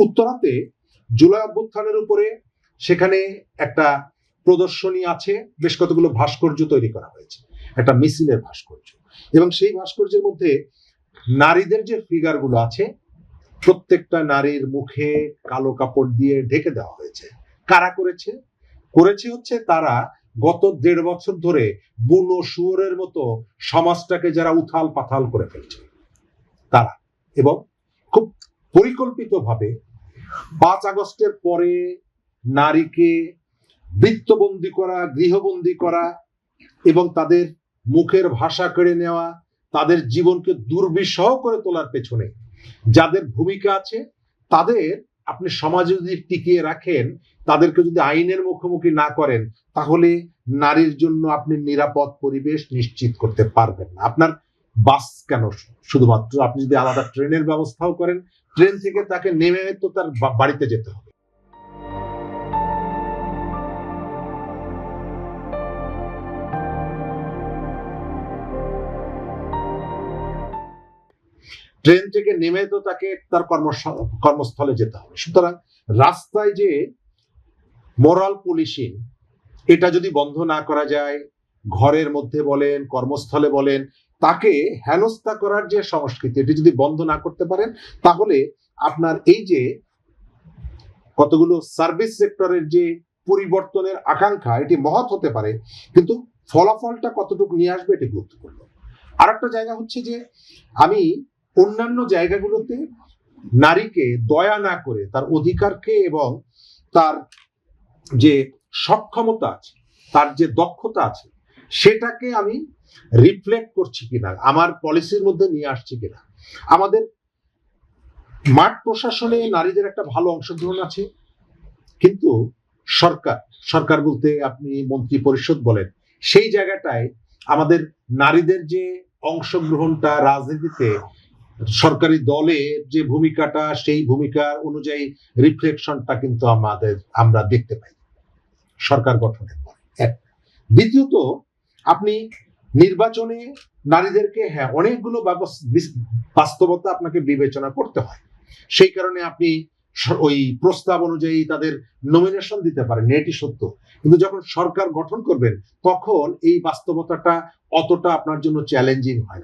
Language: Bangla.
উত্তরাতে জুলাই অভ্যুত্থানের উপরে সেখানে একটা প্রদর্শনী আছে, বেশ কতগুলো ভাস্কর্য তৈরি করা হয়েছে, একটা মিছিলের ভাস্কর্য, এবং সেই ভাস্কর্যের মধ্যে নারীদের যে ফিগারগুলো আছে প্রত্যেকটা নারীর মুখে কালো কাপড় দিয়ে ঢেকে দেওয়া হয়েছে। কারা করেছে? হচ্ছে তারা গত 1.5 বছর ধরে বুনো শুয়োরের মতো সমাজটাকে যারা উথাল পাথাল করে ফেলছে তারা, এবং খুব পরিকল্পিতভাবে 5 আগস্টের পরে নারীকে বৃত্তবন্দী করা, গৃহবন্দী করা এবং তাদের মুখের ভাষা কেড়ে নেওয়া, তাদের জীবনকে দুর্বিষহ করে তোলার পেছনে যাদের ভূমিকা আছে তাদের আপনি সমাজে যদি টিকিয়ে রাখেন, তাদেরকে যদি আইনের মুখোমুখি না করেন, তাহলে নারীর জন্য আপনি নিরাপদ পরিবেশ নিশ্চিত করতে পারবেন না। আপনার বাস কেন, শুধুমাত্র আপনি যদি আলাদা ট্রেনের ব্যবস্থাও করেন, ট্রেন থেকে তাকে নেমে তো তার বাড়িতে যেতে হবে। ট্রেন থেকে নেমে তো তাকে তার কর্মস্থলে যেতে হবে। সুতরাং রাস্তায় যে মোরাল পুলিশিং, এটা যদি বন্ধ না করা যায়, ঘরের মধ্যে বলেন, কর্মস্থলে বলেন, তাকে হেনস্থা করার যে সংস্কৃতি, এটি যদি বন্ধ না করতে পারেন, তাহলে আপনার এই যে কতগুলো সার্ভিস সেক্টরের যে পরিবর্তনের আকাঙ্ক্ষা, এটি মহৎ হতে পারে, কিন্তু ফলাফলটা কতটুকু নিয়ে আসবে এটি গুরুত্বপূর্ণ। আর একটা জায়গা হচ্ছে যে আমি অন্যান্য জায়গাগুলোতে নারীকে দয়া না করে তার অধিকারকে এবং তার যে সক্ষমতা আছে, তার যে দক্ষতা আছে, সেটাকে আমি রিফ্লেক্ট করছি কিনা, আমার পলিসির মধ্যে নিয়ে আসছি কিনা। আমাদের মাঠ প্রশাসনে নারীদের একটা ভালো অংশগ্রহণ আছে, কিন্তু সরকার বলতে আপনি মন্ত্রী পরিষদ বলেন, সেই জায়গাটায় আমাদের নারীদের যে অংশগ্রহণটা রাজনীতিতে, সরকারি দলে যে ভূমিকাটা, সেই ভূমিকার অনুযায়ী রিফ্লেকশনটা কিন্তু আমরা দেখতে পাই সরকার গঠনের পর। দ্বিতীয়ত, আপনি নির্বাচনে নারীদেরকে অনেকগুলো বাস্তবতা আপনাকে বিবেচনা করতে হয়, সেই কারণে আপনি ওই প্রস্তাব অনুযায়ী তাদের নমিনেশন দিতে পারেন, এটি সত্য, কিন্তু যখন সরকার গঠন করবেন তখন এই বাস্তবতাটা অতটা আপনার জন্য চ্যালেঞ্জিং হয় না।